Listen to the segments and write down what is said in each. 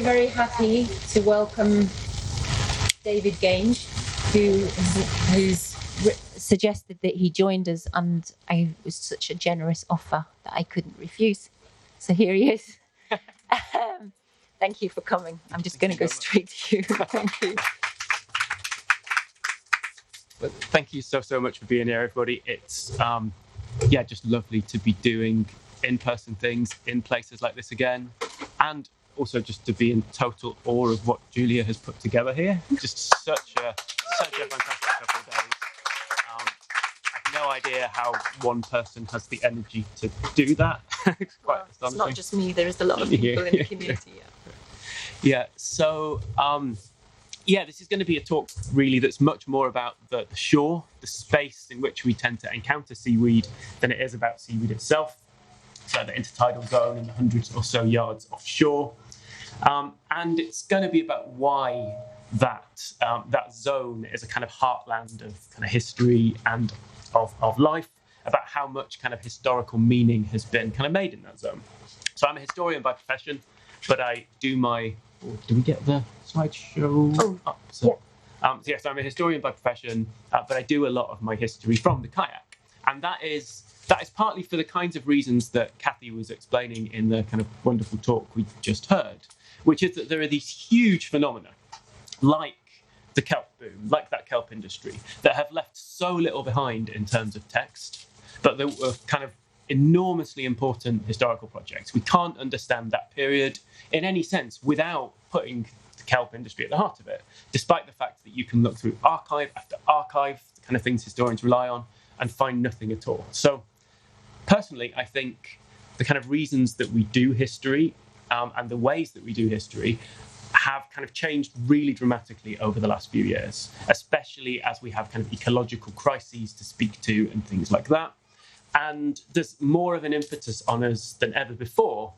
very, very happy to welcome David Gange, who's suggested that he joined us, and it was such a generous offer that I couldn't refuse. So here he is. Thank you for coming. I'm just going to go straight to you. Thank you. Well, thank you so much for being here, everybody. It's just lovely to be doing in-person things in places like this again, and also just to be in total awe of what Julia has put together here. Just such a fantastic couple of days. I have no idea how one person has the energy to do that. It's quite astonishing. It's not just me. There is a lot of people in the community. So this is going to be a talk really that's much more about the shore, the space in which we tend to encounter seaweed, than it is about seaweed itself. So the Intertidal Zone in the hundreds or so yards offshore. And it's going to be about why that zone is a kind of heartland of kind of history and of life, about how much kind of historical meaning has been kind of made in that zone. So I'm a historian by profession, but I do my... Do we get the slideshow up? So I'm a historian by profession, but I do a lot of my history from the kayak. And that is partly for the kinds of reasons that Kathy was explaining in the kind of wonderful talk we just heard, which is that there are these huge phenomena, like the kelp boom, like that kelp industry, that have left so little behind in terms of text, but they were kind of enormously important historical projects. We can't understand that period in any sense without putting the kelp industry at the heart of it, despite the fact that you can look through archive after archive, the kind of things historians rely on, and find nothing at all. So personally, I think the kind of reasons that we do history and the ways that we do history have kind of changed really dramatically over the last few years, especially as we have kind of ecological crises to speak to and things like that. And there's more of an impetus on us than ever before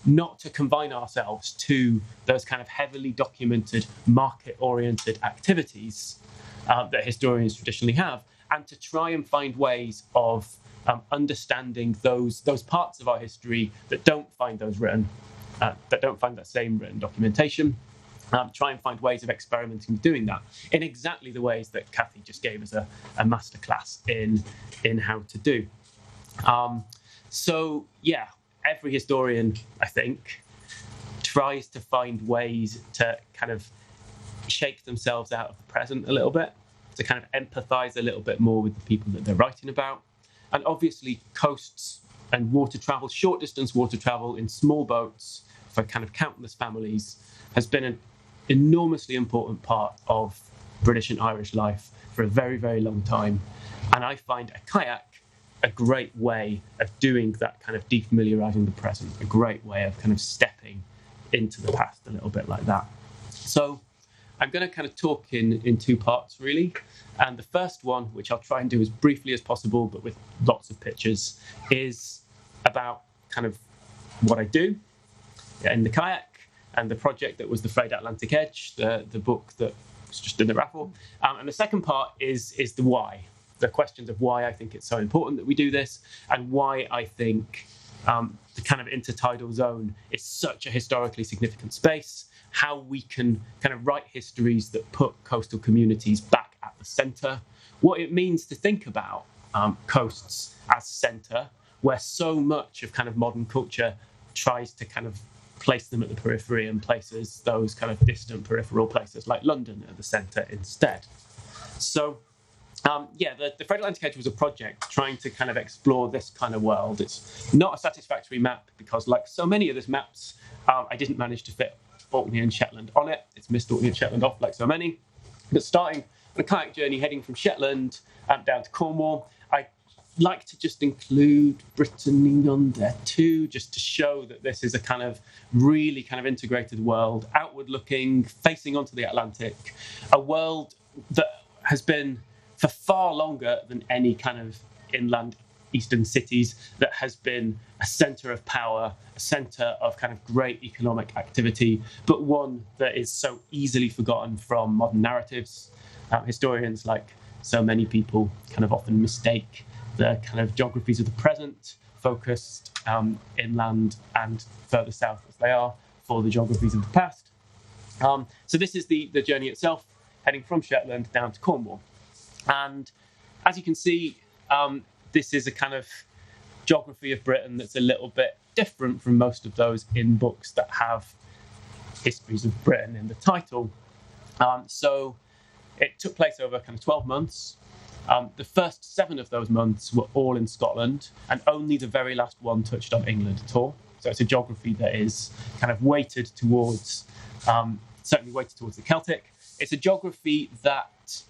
not to confine ourselves to those kind of heavily documented, market-oriented activities that historians traditionally have, and to try and find ways of understanding those parts of our history that don't find those written, that don't find that same written documentation. Try and find ways of experimenting with doing that in exactly the ways that Kathy just gave us a masterclass in how to do. Every historian, I think, tries to find ways to kind of shake themselves out of the present a little bit, to kind of empathize a little bit more with the people that they're writing about. And obviously coasts and water travel, short distance water travel in small boats for kind of countless families has been an enormously important part of British and Irish life for a very, very long time. And I find a kayak a great way of doing that, kind of defamiliarizing the present, a great way of kind of stepping into the past a little bit like that. So I'm going to kind of talk in two parts, really. And the first one, which I'll try and do as briefly as possible, but with lots of pictures, is about kind of what I do in the kayak and the project that was the Frayed Atlantic Edge, the book that was just in the raffle. And the second part is the why, the questions of why I think it's so important that we do this, and why I think the kind of intertidal zone is such a historically significant space, how we can kind of write histories that put coastal communities back at the centre, what it means to think about coasts as centre, where so much of kind of modern culture tries to kind of place them at the periphery and places those kind of distant peripheral places like London at the centre instead. So the Frayed Atlantic Edge was a project trying to kind of explore this kind of world. It's not a satisfactory map because, like so many of these maps, I didn't manage to fit Orkney and Shetland on it. It's missed Orkney and Shetland off, like so many. But starting on a kayak journey heading from Shetland down to Cornwall, I like to just include Brittany on there too, just to show that this is a kind of really kind of integrated world, outward looking, facing onto the Atlantic, a world that has been, for far longer than any kind of inland eastern cities, that has been a centre of power, a centre of kind of great economic activity, but one that is so easily forgotten from modern narratives. Historians, like so many people, kind of often mistake the kind of geographies of the present, focused inland and further south as they are, for the geographies of the past. So this is the journey itself, heading from Shetland down to Cornwall. And as you can see, this is a kind of geography of Britain that's a little bit different from most of those in books that have histories of Britain in the title. So it took place over kind of 12 months. The first 7 of those months were all in Scotland, and only the very last one touched on England at all. So it's a geography that is kind of weighted towards, certainly weighted towards the Celtic. It's a geography that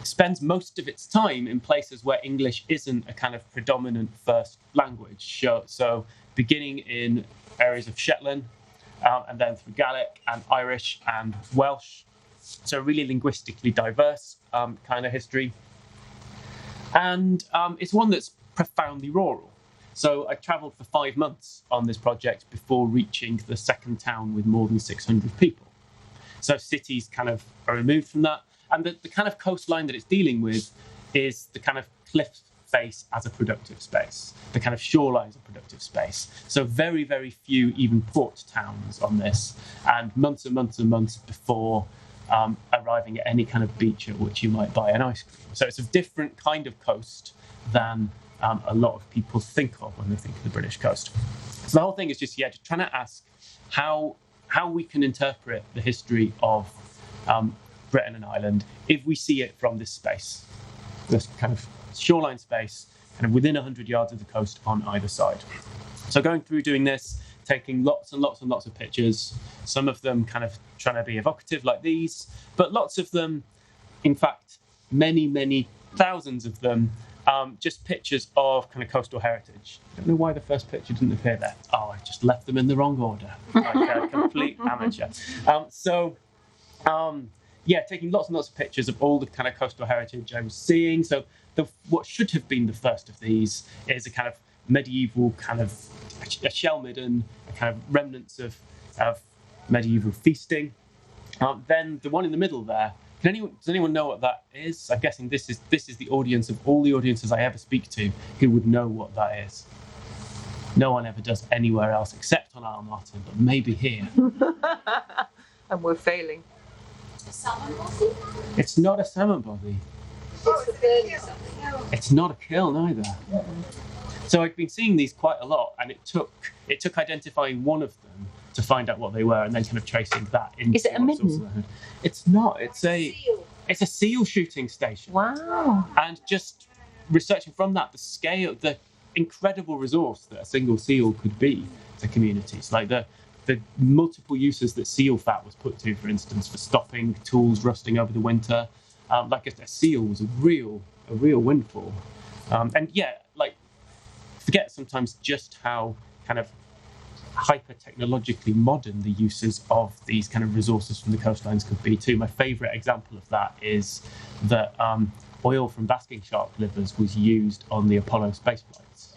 spends most of its time in places where English isn't a kind of predominant first language. So beginning in areas of Shetland, and then through Gaelic and Irish and Welsh. So really linguistically diverse kind of history. And it's one that's profoundly rural. So I travelled for 5 months on this project before reaching the second town with more than 600 people. So cities kind of are removed from that. And the kind of coastline that it's dealing with is the kind of cliff face as a productive space, the kind of shoreline as a productive space. So very, very few even port towns on this, and months and months and months before arriving at any kind of beach at which you might buy an ice cream. So it's a different kind of coast than a lot of people think of when they think of the British coast. So the whole thing is just trying to ask how we can interpret the history of Britain and Ireland if we see it from this space, this kind of shoreline space, kind of within 100 yards of the coast on either side. So going through doing this, taking lots and lots and lots of pictures, some of them kind of trying to be evocative like these, but lots of them, in fact, many, many thousands of them, just pictures of kind of coastal heritage. I don't know why the first picture didn't appear there. Oh, I just left them in the wrong order, like a complete amateur. Taking lots and lots of pictures of all the kind of coastal heritage I was seeing. So what should have been the first of these is a kind of medieval kind of a shell midden, a kind of remnants of medieval feasting. Then the one in the middle there. Does anyone know what that is? I'm guessing this is the audience of all the audiences I ever speak to who would know what that is. No one ever does anywhere else except on Isle Martin, but maybe here. And we're failing. A salmon body? It's not a salmon body. It's not a kiln either. So I've been seeing these quite a lot, and it took identifying one of them to find out what they were, and then kind of tracing that into. Is it a midden? It's not. It's a seal shooting station. Wow. And just researching from that, the scale, the incredible resource that a single seal could be to communities, like the multiple uses that seal fat was put to, for instance, for stopping tools rusting over the winter. Like a seal was a real windfall. Forget sometimes just how kind of hyper-technologically modern the uses of these kind of resources from the coastlines could be too. My favourite example of that is that oil from basking shark livers was used on the Apollo space flights,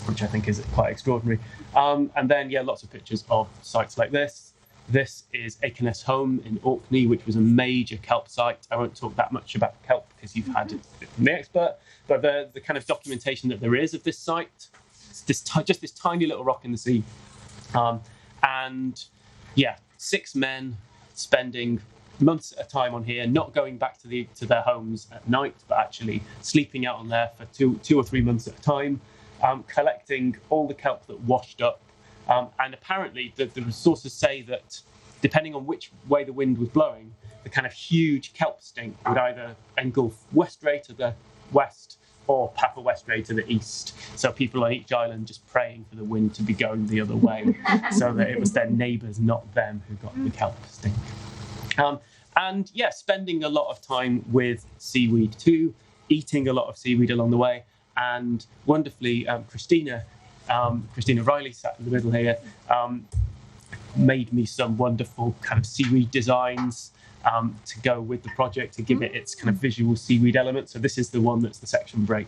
which I think is quite extraordinary. And then, lots of pictures of sites like this. This is Akenes Home in Orkney, which was a major kelp site. I won't talk that much about kelp because you've had it from the expert, but the kind of documentation that there is of this site, just this tiny little rock in the sea. 6 men spending months at a time on here, not going back to their homes at night, but actually sleeping out on there for two or 3 months at a time, collecting all the kelp that washed up. And apparently the sources say that depending on which way the wind was blowing, the kind of huge kelp stink would either engulf West Ray to the west or Papa West Ray to the east. So people on each island just praying for the wind to be going the other way so that it was their neighbours, not them, who got the kelp stink. Spending a lot of time with seaweed too, eating a lot of seaweed along the way. And wonderfully, Christina Riley sat in the middle here, made me some wonderful kind of seaweed designs to go with the project to give it its kind of visual seaweed element. So this is the one that's the section break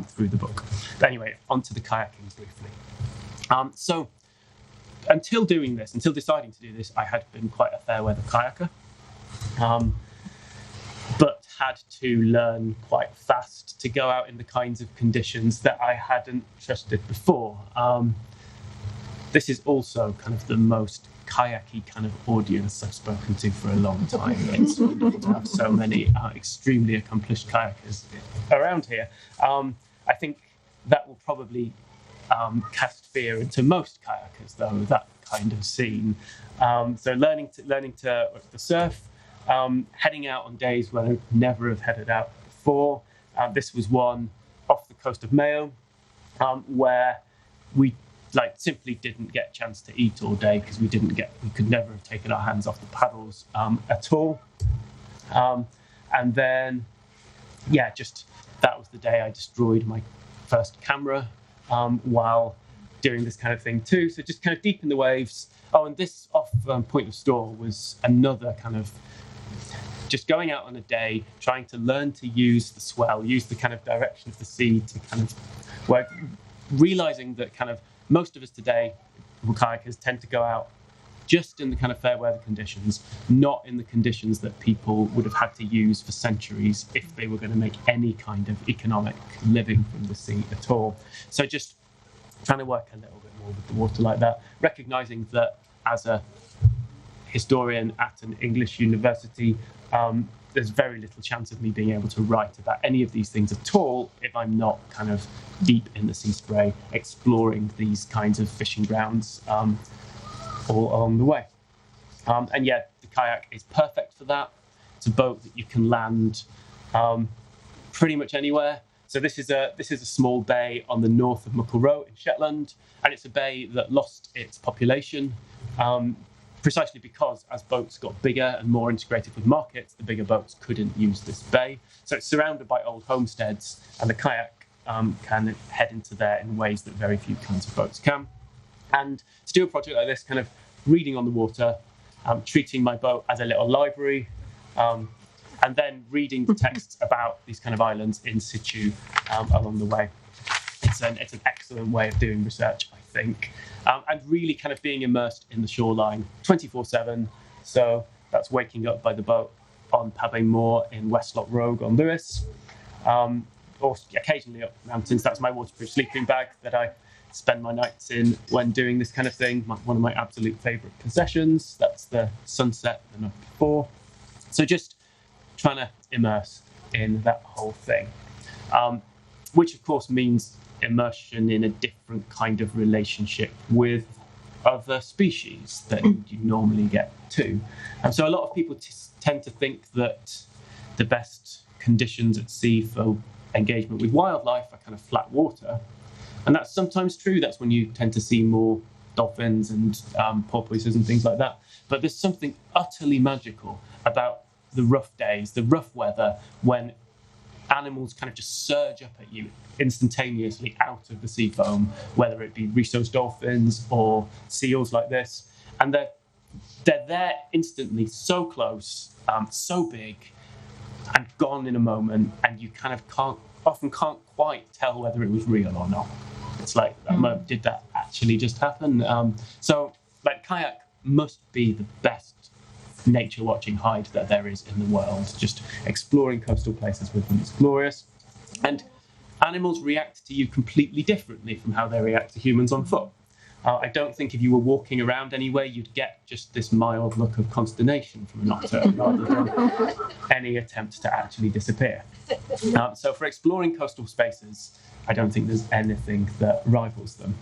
through the book. But anyway, onto the kayaking briefly. So until deciding to do this, I had been quite a fair weather kayaker, but had to learn quite fast to go out in the kinds of conditions that I hadn't trusted before. This is also kind of the most kayaky kind of audience I've spoken to for a long time. It's wonderful to have so many extremely accomplished kayakers around here. I think that will probably cast fear into most kayakers, though, that kind of scene. So learning to surf, heading out on days when I would never have headed out before. This was one off the coast of Mayo, where we simply didn't get a chance to eat all day because we could never have taken our hands off the paddles at all. And then, that was the day I destroyed my first camera while doing this kind of thing too. So just kind of deep in the waves. Oh, and this off Point of Store was another kind of just going out on a day, trying to learn to use the swell, use the kind of direction of the sea to kind of work, realizing that kind of most of us today, kayakers, tend to go out just in the kind of fair weather conditions, not in the conditions that people would have had to use for centuries if they were going to make any kind of economic living from the sea at all. So just trying to work a little bit more with the water like that, recognizing that as a historian at an English university, there's very little chance of me being able to write about any of these things at all if I'm not kind of deep in the sea spray, exploring these kinds of fishing grounds all along the way. And yeah, the kayak is perfect for that. It's a boat that you can land pretty much anywhere. So this is a small bay on the north of Muckle Row in Shetland, and it's a bay that lost its population. Precisely because as boats got bigger and more integrated with markets, the bigger boats couldn't use this bay. So it's surrounded by old homesteads, and the kayak can head into there in ways that very few kinds of boats can. And to do a project like this, kind of reading on the water, treating my boat as a little library, and then reading the texts about these kind of islands in situ along the way. It's an excellent way of doing research, I think, and really kind of being immersed in the shoreline 24/7. So that's waking up by the boat on Pabay Moor in Westlock Rogue on Lewis, or occasionally up mountains. That's my waterproof sleeping bag that I spend my nights in when doing this kind of thing. One of my absolute favourite possessions. That's the sunset the night before. So just trying to immerse in that whole thing, which of course means immersion in a different kind of relationship with other species that you normally get to. And so a lot of people tend to think that the best conditions at sea for engagement with wildlife are kind of flat water. And that's sometimes true. That's when you tend to see more dolphins and porpoises and things like that. But there's something utterly magical about the rough days, the rough weather, when animals kind of just surge up at you instantaneously out of the sea foam, whether it be Risso's dolphins or seals like this. And they're there instantly, so close, so big, and gone in a moment, and you kind of often can't quite tell whether it was real or not. It's like, did that actually just happen? So kayak must be the best nature watching hide that there is in the world. Just exploring coastal places with them, it's glorious. And animals react to you completely differently from how they react to humans on foot. I don't think if you were walking around anywhere, you'd get just this mild look of consternation from an otter rather than any attempt to actually disappear. So for exploring coastal spaces, I don't think there's anything that rivals them.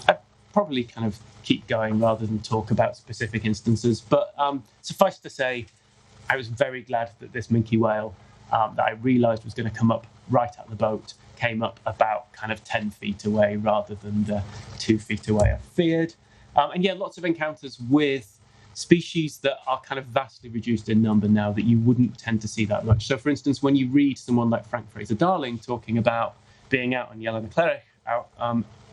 I'd probably kind of keep going rather than talk about specific instances, but suffice to say, I was very glad that this minke whale that I realised was going to come up right at the boat came up about kind of 10 feet away rather than the 2 feet away I feared. And yeah, lots of encounters with species that are kind of vastly reduced in number now that you wouldn't tend to see that much. So for instance, when you read someone like Frank Fraser-Darling talking about being out on Yellow Cleric out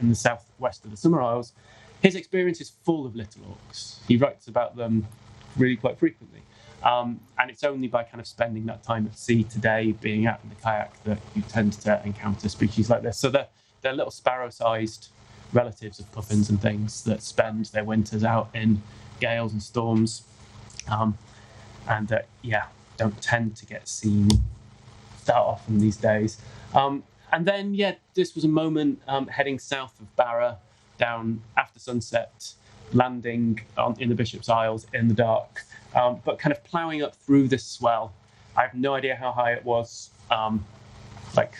in the southwest of the Summer Isles, his experience is full of little orcs. He writes about them really quite frequently. And it's only by kind of spending that time at sea today, being out in the kayak, that you tend to encounter species like this. So they're little sparrow-sized relatives of puffins and things that spend their winters out in gales and storms, and don't tend to get seen that often these days. And then, this was a moment heading south of Barra, down after sunset, landing in the Bishop's Isles in the dark, but kind of ploughing up through this swell. I have no idea how high it was. Like,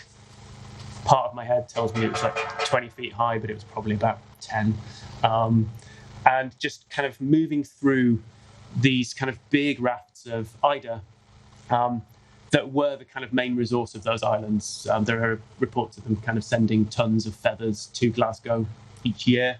part of my head tells me it was like 20 feet high, but it was probably about 10. And just kind of moving through these kind of big rafts of eider that were the kind of main resource of those islands. There are reports of them kind of sending tons of feathers to Glasgow each year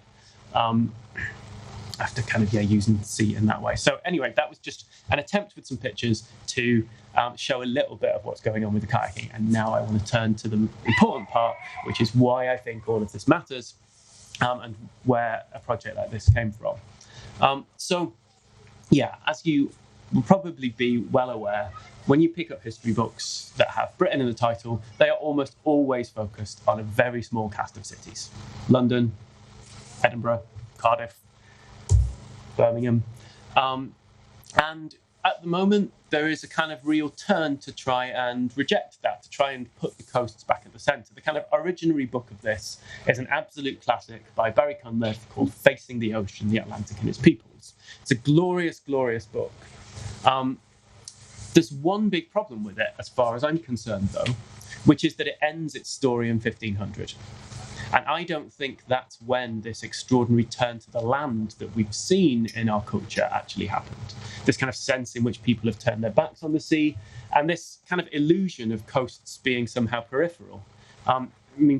after kind of using the sea in that way. So anyway, that was just an attempt with some pictures to show a little bit of what's going on with the kayaking. And now I want to turn to the important part, which is why I think all of this matters and where a project like this came from. As you will probably be well aware, when you pick up history books that have Britain in the title, they are almost always focused on a very small cast of cities. London, Edinburgh, Cardiff, Birmingham. And at the moment, there is a kind of real turn to try and reject that, to try and put the coasts back at the centre. The kind of originary book of this is an absolute classic by Barry Cunliffe called Facing the Ocean, the Atlantic and its Peoples. It's a glorious, glorious book. There's one big problem with it, as far as I'm concerned, though, which is that it ends its story in 1500. And I don't think that's when this extraordinary turn to the land that we've seen in our culture actually happened. This kind of sense in which people have turned their backs on the sea, and this kind of illusion of coasts being somehow peripheral.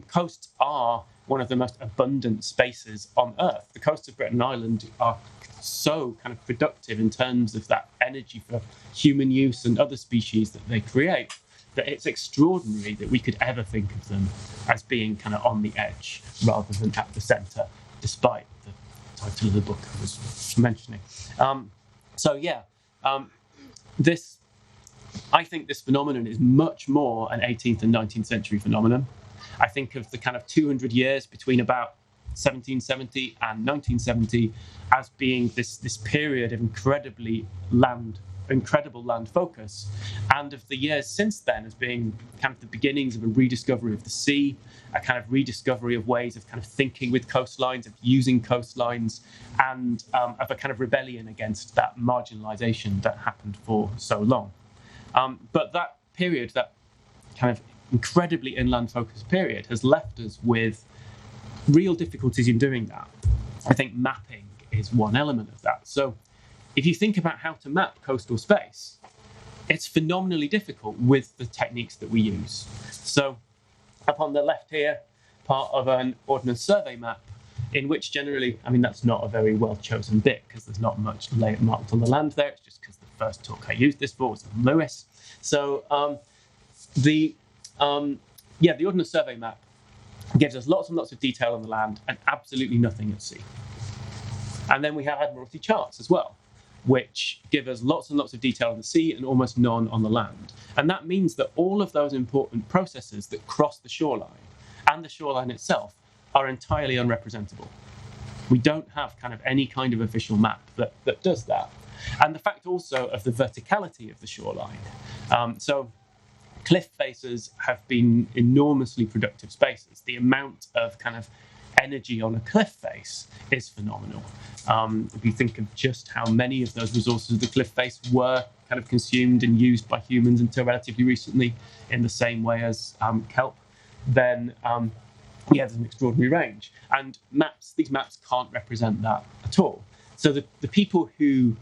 Coasts are one of the most abundant spaces on Earth. The coasts of Britain and Ireland are so kind of productive in terms of that energy for human use and other species that they create, that it's extraordinary that we could ever think of them as being kind of on the edge rather than at the centre, despite the title of the book I was mentioning. I think this phenomenon is much more an 18th and 19th century phenomenon. I think of the kind of 200 years between about 1770 and 1970 as being this period of incredible land focus, and of the years since then as being kind of the beginnings of a rediscovery of the sea, a kind of rediscovery of ways of kind of thinking with coastlines, of using coastlines, and of a kind of rebellion against that marginalisation that happened for so long. But that period, that kind of incredibly inland focused period, has left us with real difficulties in doing that. I think mapping is one element of that. So if you think about how to map coastal space, it's phenomenally difficult with the techniques that we use. So up on the left here, part of an Ordnance Survey map, in which generally, that's not a very well chosen bit because there's not much marked on the land there. It's just because the first talk I used this for was on Lewis. So the Ordnance Survey map gives us lots and lots of detail on the land and absolutely nothing at sea. And then we have Admiralty charts as well, which give us lots and lots of detail on the sea and almost none on the land. And that means that all of those important processes that cross the shoreline and the shoreline itself are entirely unrepresentable. We don't have kind of any kind of official map that does that. And the fact also of the verticality of the shoreline. So cliff faces have been enormously productive spaces. The amount of kind of energy on a cliff face is phenomenal. If you think of just how many of those resources of the cliff face were kind of consumed and used by humans until relatively recently in the same way as kelp, then there's an extraordinary range. And these maps can't represent that at all. So the people who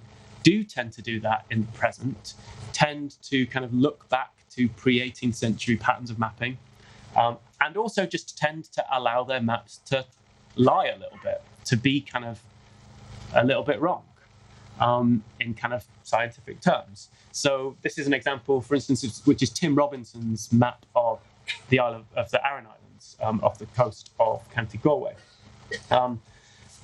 do tend to do that in the present tend to kind of look back to pre-18th century patterns of mapping, and also just tend to allow their maps to lie a little bit, to be kind of a little bit wrong in kind of scientific terms. So this is an example, for instance, which is Tim Robinson's map of the Isle of the Aran Islands off the coast of County Galway.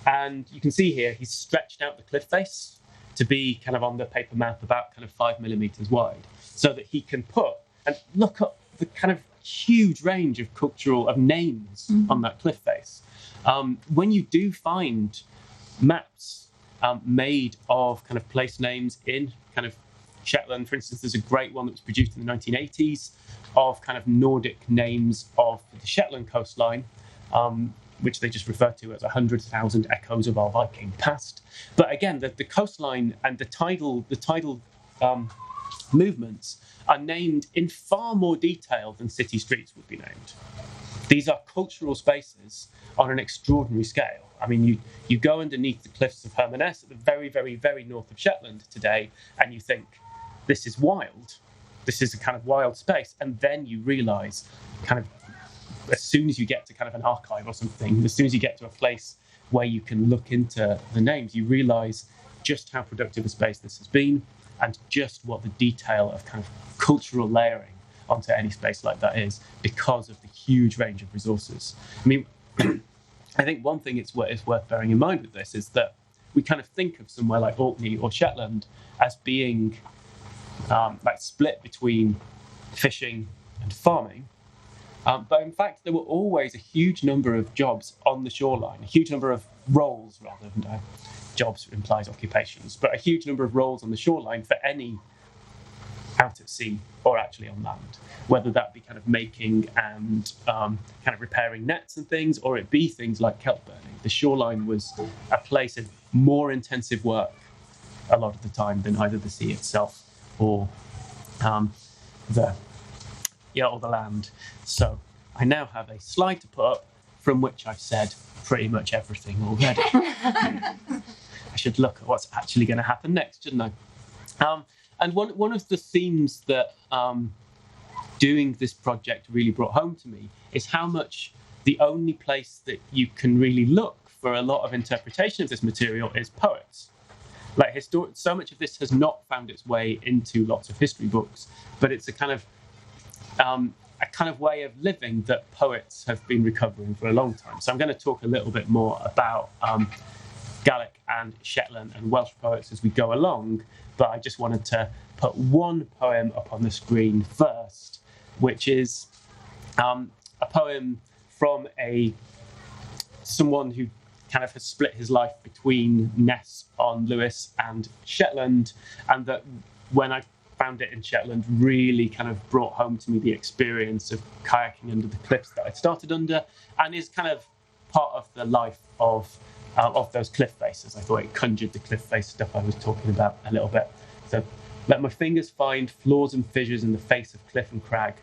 And you can see here he's stretched out the cliff face to be kind of on the paper map about kind of 5 millimeters wide, so that he can put and look up the kind of huge range of names on that cliff face. When you do find maps made of kind of place names in kind of Shetland. For instance, there's a great one that was produced in the 1980s of kind of Nordic names of the Shetland coastline, which they just refer to as 100,000 echoes of our Viking past. But again, the coastline and the tidal movements are named in far more detail than city streets would be named. These are cultural spaces on an extraordinary scale. I mean, you go underneath the cliffs of Hermanus at the very, very, very north of Shetland today, and you think, this is wild. This is a kind of wild space. And then you realise, kind of, as soon as you get to kind of an archive or something, as soon as you get to a place where you can look into the names, you realise just how productive a space this has been, and just what the detail of kind of cultural layering onto any space like that is, because of the huge range of resources. I mean, I think one thing it's worth bearing in mind with this is that we kind of think of somewhere like Orkney or Shetland as being like split between fishing and farming. But in fact, there were always a huge number of jobs on the shoreline, a huge number of roles rather than jobs implies occupations, but a huge number of roles on the shoreline for any out at sea or actually on land, whether that be kind of making and kind of repairing nets and things, or it be things like kelp burning. The shoreline was a place of more intensive work a lot of the time than either the sea itself or the land. So I now have a slide to put up from which I've said pretty much everything already. I should look at what's actually going to happen next, shouldn't I? And one of the themes that doing this project really brought home to me is how much the only place that you can really look for a lot of interpretation of this material is poets. Like so much of this has not found its way into lots of history books, but it's a kind of way of living that poets have been recovering for a long time. So I'm going to talk a little bit more about Gaelic and Shetland and Welsh poets as we go along, but I just wanted to put one poem up on the screen first, which is a poem from someone who kind of has split his life between Ness on Lewis and Shetland, and that when I found it in Shetland really kind of brought home to me the experience of kayaking under the cliffs that I'd started under, and is kind of part of the life of those cliff faces. I thought it conjured the cliff face stuff I was talking about a little bit. So, let my fingers find flaws and fissures in the face of cliff and crag,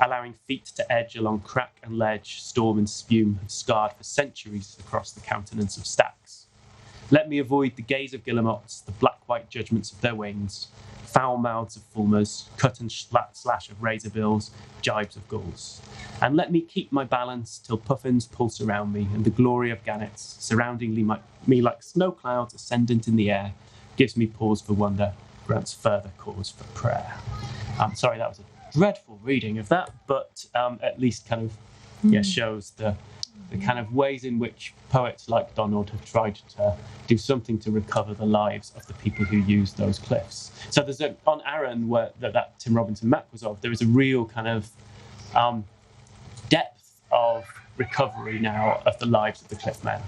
allowing feet to edge along crack and ledge, storm and spume have scarred for centuries across the countenance of stacks. Let me avoid the gaze of guillemots, the black-white judgments of their wings, foul mouths of fulmars, cut and slash of razor bills, jibes of gulls. And let me keep my balance till puffins pulse around me, and the glory of gannets, surrounding me like snow clouds ascendant in the air, gives me pause for wonder, grants further cause for prayer. Sorry, that was a dreadful reading of that, but at least kind of shows the kind of ways in which poets like Donald have tried to do something to recover the lives of the people who use those cliffs. So there's on Aran, where that Tim Robinson map was of, there is a real kind of depth of recovery now of the lives of the cliff men.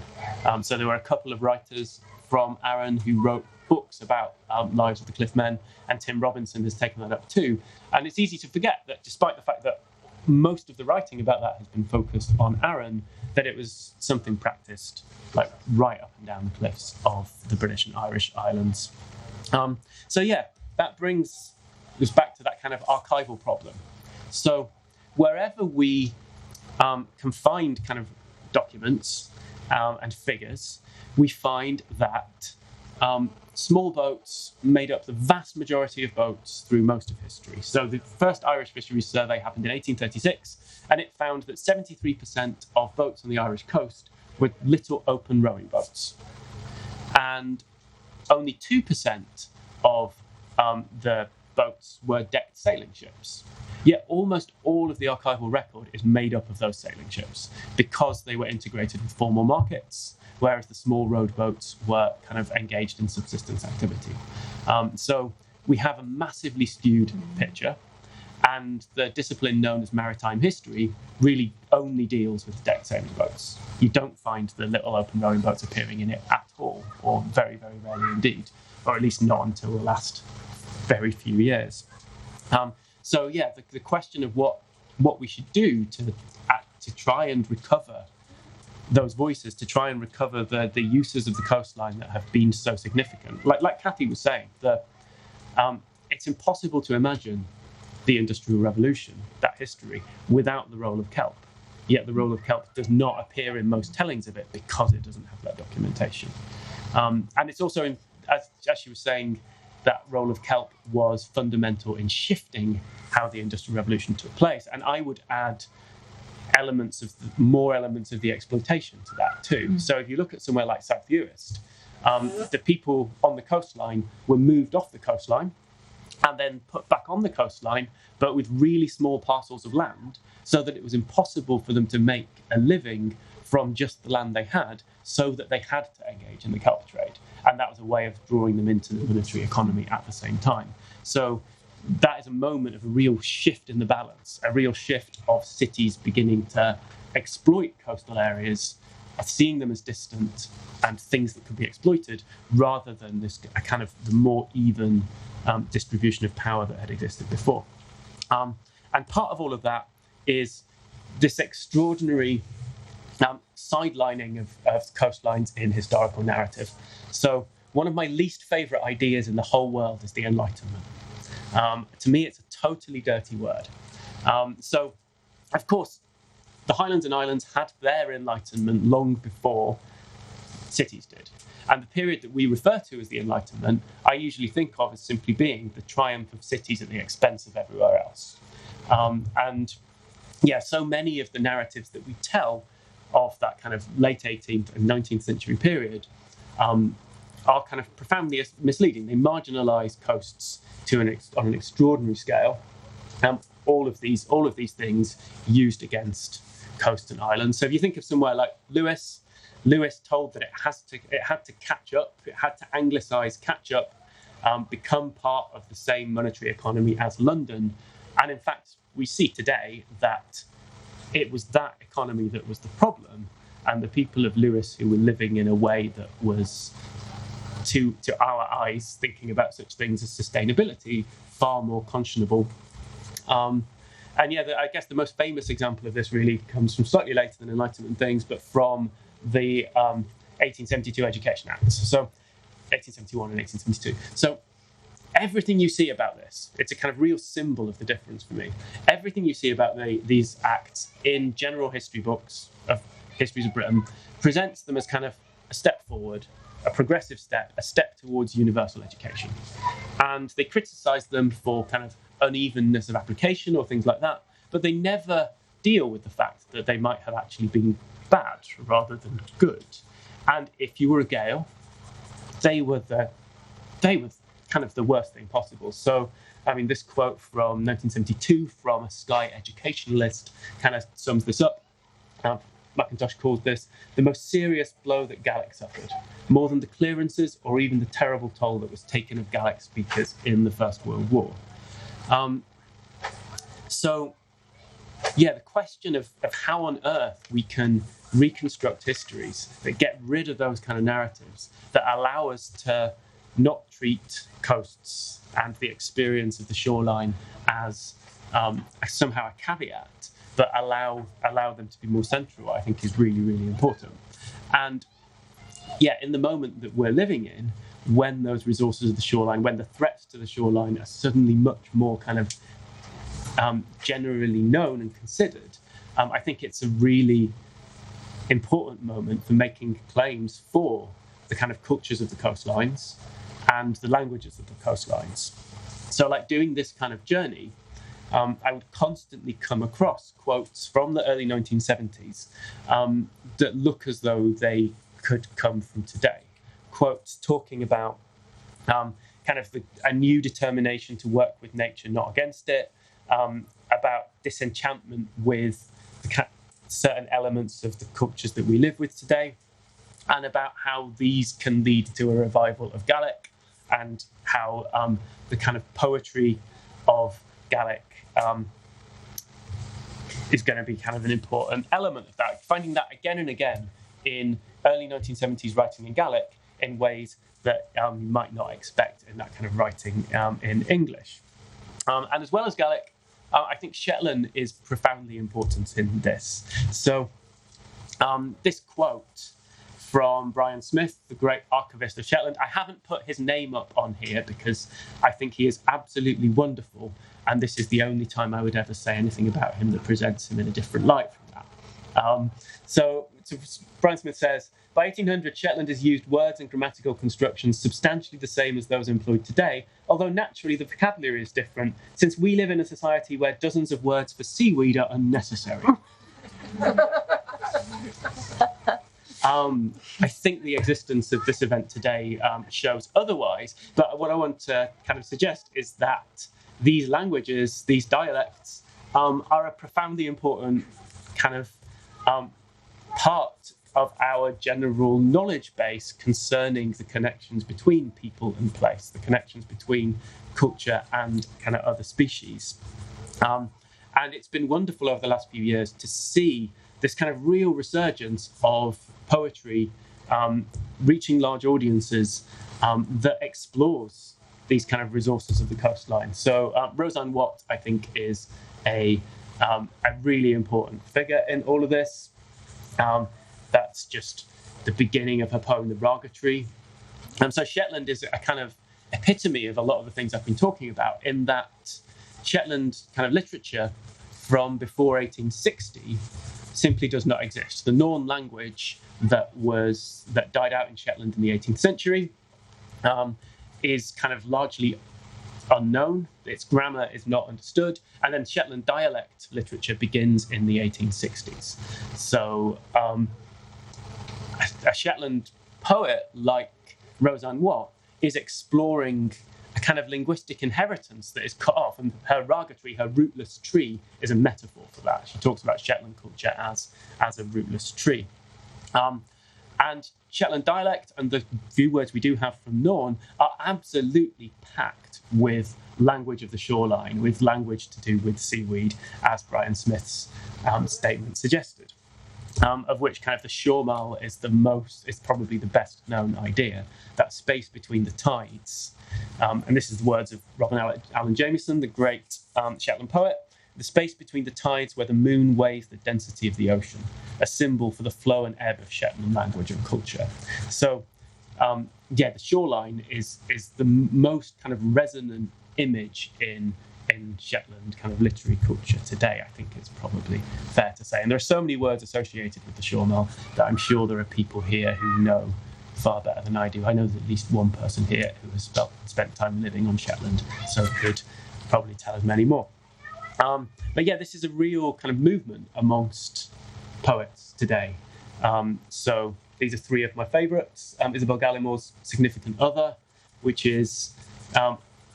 So there were a couple of writers from Aran who wrote books about lives of the cliff men, and Tim Robinson has taken that up too. And it's easy to forget that despite the fact that most of the writing about that has been focused on Aran, that it was something practiced like right up and down the cliffs of the British and Irish islands. So yeah, that brings us back to that kind of archival problem. So wherever we can find kind of documents and figures, we find that small boats made up the vast majority of boats through most of history. So the first Irish Fisheries survey happened in 1836, and it found that 73% of boats on the Irish coast were little open rowing boats. And only 2% of the boats were decked sailing ships. Yet almost all of the archival record is made up of those sailing ships because they were integrated with formal markets, whereas the small rowed boats were kind of engaged in subsistence activity. So we have a massively skewed picture, and the discipline known as maritime history really only deals with decked sailing boats. You don't find the little open rowing boats appearing in it at all, or very, very rarely indeed, or at least not until the last very few years. So yeah, the question of what we should do to try and recover those voices, to try and recover the uses of the coastline that have been so significant. Like Kathy was saying, it's impossible to imagine the Industrial Revolution, that history, without the role of kelp. Yet the role of kelp does not appear in most tellings of it because it doesn't have that documentation. And it's also, as she was saying, that role of kelp was fundamental in shifting how the Industrial Revolution took place. And I would add more elements of the exploitation to that too. So if you look at somewhere like South Uist, the people on the coastline were moved off the coastline and then put back on the coastline, but with really small parcels of land, so that it was impossible for them to make a living from just the land they had, so that they had to engage in the kelp trade. And that was a way of drawing them into the monetary economy at the same time. So that is a moment of a real shift in the balance, a real shift of cities beginning to exploit coastal areas, seeing them as distant and things that could be exploited, rather than this kind of the more even distribution of power that had existed before. And part of all of that is this extraordinary sidelining of coastlines in historical narrative. So one of my least favourite ideas in the whole world is the Enlightenment. To me, it's a totally dirty word. So, of course, the Highlands and Islands had their Enlightenment long before cities did. And the period that we refer to as the Enlightenment, I usually think of as simply being the triumph of cities at the expense of everywhere else. And yeah, so many of the narratives that we tell of that kind of late 18th and 19th century period are kind of profoundly misleading. They marginalise coasts on an extraordinary scale. All of these things used against coast and islands. So if you think of somewhere like Lewis told that it had to catch up, it had to anglicise, catch up, become part of the same monetary economy as London. And in fact, we see today that it was that economy that was the problem, and the people of Lewis who were living in a way that was, to our eyes, thinking about such things as sustainability, far more conscionable. And yeah, I guess the most famous example of this really comes from slightly later than Enlightenment things, but from the 1872 Education Acts. So 1871 and 1872. So everything you see about this, it's a kind of real symbol of the difference for me. Everything you see about these acts in general history books of histories of Britain presents them as kind of a step forward, a progressive step, a step towards universal education. And they criticise them for kind of unevenness of application or things like that, but they never deal with the fact that they might have actually been bad rather than good. And if you were a Gael, they were kind of the worst thing possible. So, I mean, this quote from 1972 from a Sky educationalist kind of sums this up. Mackintosh calls this the most serious blow that Gaelic suffered, more than the clearances or even the terrible toll that was taken of Gaelic speakers in the First World War. So, yeah, the question of how on earth we can reconstruct histories that get rid of those kind of narratives, that allow us to not treat coasts and the experience of the shoreline as somehow a caveat, but allow them to be more central, I think is really, really important. And yeah, in the moment that we're living in, when those resources of the shoreline, when the threats to the shoreline are suddenly much more kind of generally known and considered, I think it's a really important moment for making claims for the kind of cultures of the coastlines and the languages of the coastlines. So like doing this kind of journey, I would constantly come across quotes from the early 1970s that look as though they could come from today. Quotes talking about kind of a new determination to work with nature, not against it, about disenchantment with certain elements of the cultures that we live with today, and about how these can lead to a revival of Gaelic, and how the kind of poetry of Gaelic is going to be kind of an important element of that. Finding that again and again in early 1970s writing in Gaelic in ways that you might not expect in that kind of writing in English. And as well as Gaelic, I think Shetland is profoundly important in this. So this quote from Brian Smith, the great archivist of Shetland, I haven't put his name up on here because I think he is absolutely wonderful, and this is the only time I would ever say anything about him that presents him in a different light from that. So Brian Smith says, by 1800, Shetland has used words and grammatical constructions substantially the same as those employed today, although naturally the vocabulary is different, since we live in a society where dozens of words for seaweed are unnecessary. I think the existence of this event today shows otherwise, but what I want to kind of suggest is that these languages, these dialects, are a profoundly important kind of part of our general knowledge base concerning the connections between people and place, the connections between culture and kind of other species. And it's been wonderful over the last few years to see this kind of real resurgence of poetry reaching large audiences that explores these kind of resources of the coastline. So Roseanne Watt, I think, is a really important figure in all of this. That's just the beginning of her poem, The Raga Tree. So Shetland is a kind of epitome of a lot of the things I've been talking about, in that Shetland kind of literature from before 1860 simply does not exist. The Norn language that died out in Shetland in the 18th century is kind of largely unknown. Its grammar is not understood, and then Shetland dialect literature begins in the 1860s. So a Shetland poet like Roseanne Watt is exploring a kind of linguistic inheritance that is cut off, and her raga tree, her rootless tree, is a metaphor for that. She talks about Shetland culture as a rootless tree. And Shetland dialect and the few words we do have from Norn are absolutely packed with language of the shoreline, with language to do with seaweed, as Brian Smith's statement suggested. Of which kind of the shoremal is probably the best known idea, that space between the tides. And this is the words of Robin Allen Jamieson, the great Shetland poet. The space between the tides where the moon weighs the density of the ocean, a symbol for the flow and ebb of Shetland language and culture. So, the shoreline is the most kind of resonant image in Shetland kind of literary culture today. I think it's probably fair to say. And there are so many words associated with the shoremal that I'm sure there are people here who know far better than I do. I know at least one person here who has spent time living on Shetland, so could probably tell us many more. But yeah, this is a real kind of movement amongst poets today. So these are three of my favourites. Isabel Gallimor's Significant Other, which is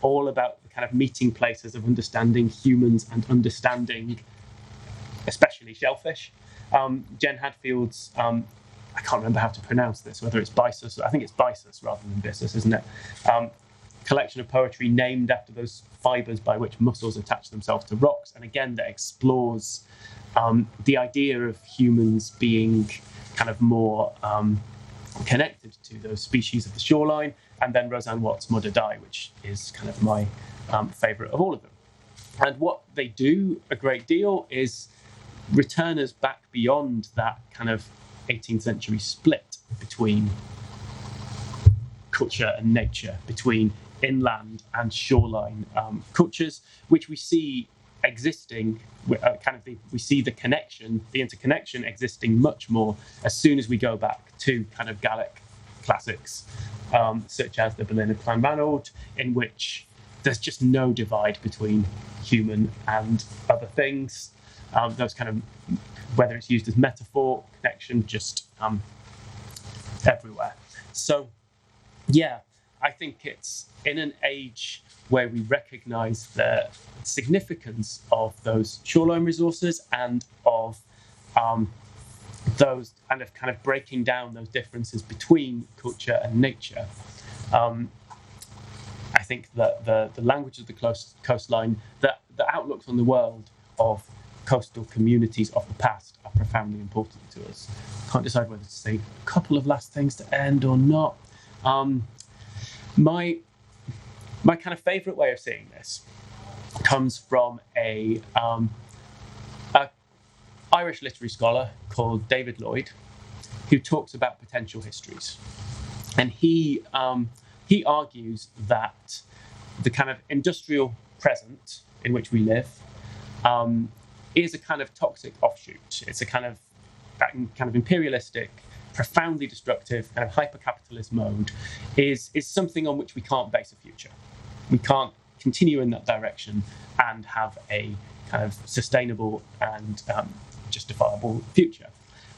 all about the kind of meeting places of understanding humans and understanding especially shellfish. Jen Hadfield's, I can't remember how to pronounce this, whether it's Bysus, I think it's Bysus rather than Byssus, isn't it? Collection of poetry named after those fibres by which mussels attach themselves to rocks, and again that explores the idea of humans being kind of more connected to those species of the shoreline. And then Roseanne Watt's Mother Die, which is kind of my favourite of all of them. And what they do a great deal is return us back beyond that kind of 18th century split between culture and nature, between inland and shoreline cultures, which we see existing, we see the connection, the interconnection existing much more as soon as we go back to kind of Gaelic classics, such as the Berliner Clanranald, in which there's just no divide between human and other things. Those kind of, whether it's used as metaphor, connection, just everywhere. So, yeah, I think it's in an age where we recognise the significance of those shoreline resources and of those kind of breaking down those differences between culture and nature. I think that the language of the coastline, the outlooks on the world of coastal communities of the past are profoundly important to us. Can't decide whether to say a couple of last things to end or not. My kind of favourite way of seeing this comes from a Irish literary scholar called David Lloyd, who talks about potential histories, and he argues that the kind of industrial present in which we live is a kind of toxic offshoot. It's a kind of imperialistic, profoundly destructive, kind of hyper-capitalist mode is something on which we can't base a future. We can't continue in that direction and have a kind of sustainable and justifiable future.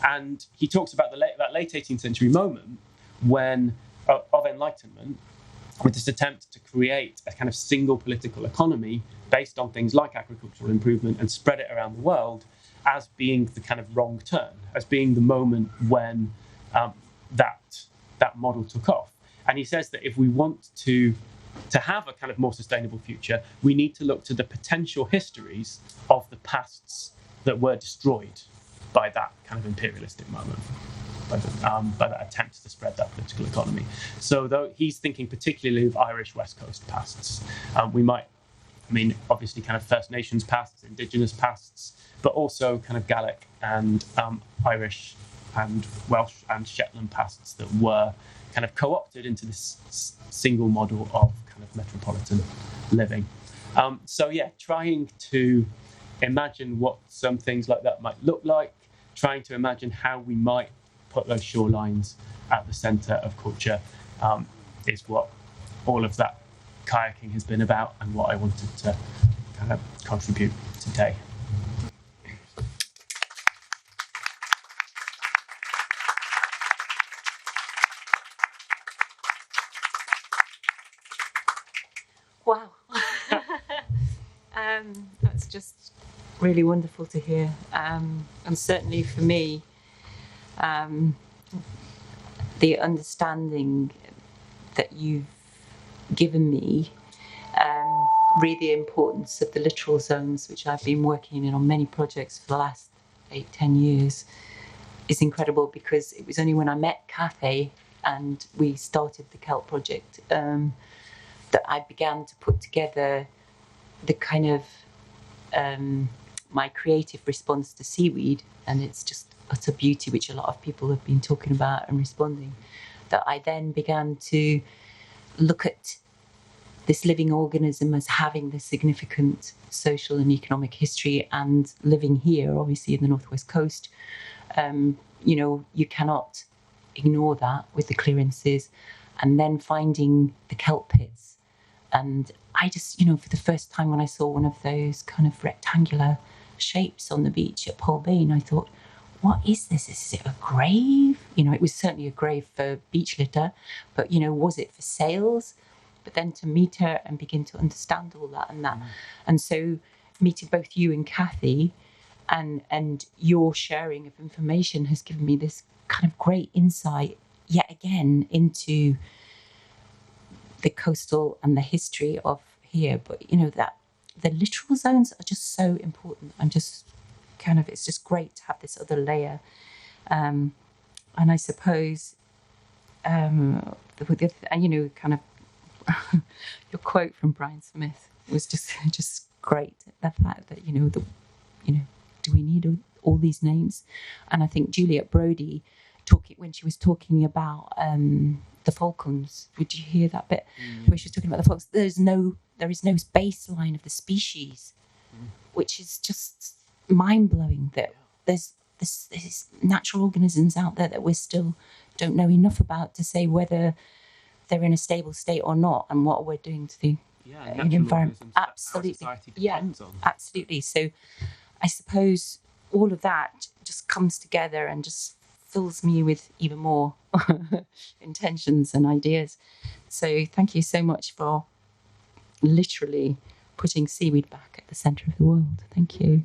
And he talks about that late 18th century moment when of enlightenment, with this attempt to create a kind of single political economy based on things like agricultural improvement and spread it around the world, as being the kind of wrong turn, as being the moment when that model took off. And he says that if we want to have a kind of more sustainable future, we need to look to the potential histories of the pasts that were destroyed by that kind of imperialistic moment, by that attempt to spread that political economy. So though he's thinking particularly of Irish West Coast pasts, obviously kind of First Nations pasts, Indigenous pasts, but also kind of Gaelic and Irish and Welsh and Shetland pasts that were kind of co-opted into this single model of kind of metropolitan living. Trying to imagine what some things like that might look like, trying to imagine how we might put those shorelines at the centre of culture is what all of that kayaking has been about and what I wanted to kind of contribute today. Wow. That's just really wonderful to hear. And certainly for me, the understanding that you've given me, really the importance of the littoral zones, which I've been working in on many projects for the last 8-10 years, is incredible, because it was only when I met Cathay and we started the Kelp project that I began to put together the kind of my creative response to Seaweed, and it's just utter beauty, which a lot of people have been talking about and responding, that I then began to look at this living organism as having this significant social and economic history, and living here, obviously in the Northwest Coast, you cannot ignore that with the clearances, and then finding the kelp pits. And I just, for the first time when I saw one of those kind of rectangular shapes on the beach at Polbane, I thought, what is this? Is it a grave? It was certainly a grave for beach litter, but, was it for sails? But then to meet her and begin to understand all that and that. And so meeting both you and Cathy and your sharing of information has given me this kind of great insight yet again into the coastal and the history of here. But, that the littoral zones are just so important. I'm just it's just great to have this other layer. And I suppose, your quote from Brian Smith was just great. The fact that, do we need all these names? And I think Juliet Brodie, when she was talking about the falcons, did you hear that bit where she was talking about the falcons? There is no baseline of the species, which is just mind-blowing, that there's natural organisms out there that we still don't know enough about to say whether they're in a stable state or not, and what we're doing to the environment. Absolutely, absolutely. So I suppose all of that just comes together and just fills me with even more intentions and ideas. So thank you so much for literally putting seaweed back at the centre of the world. Thank you.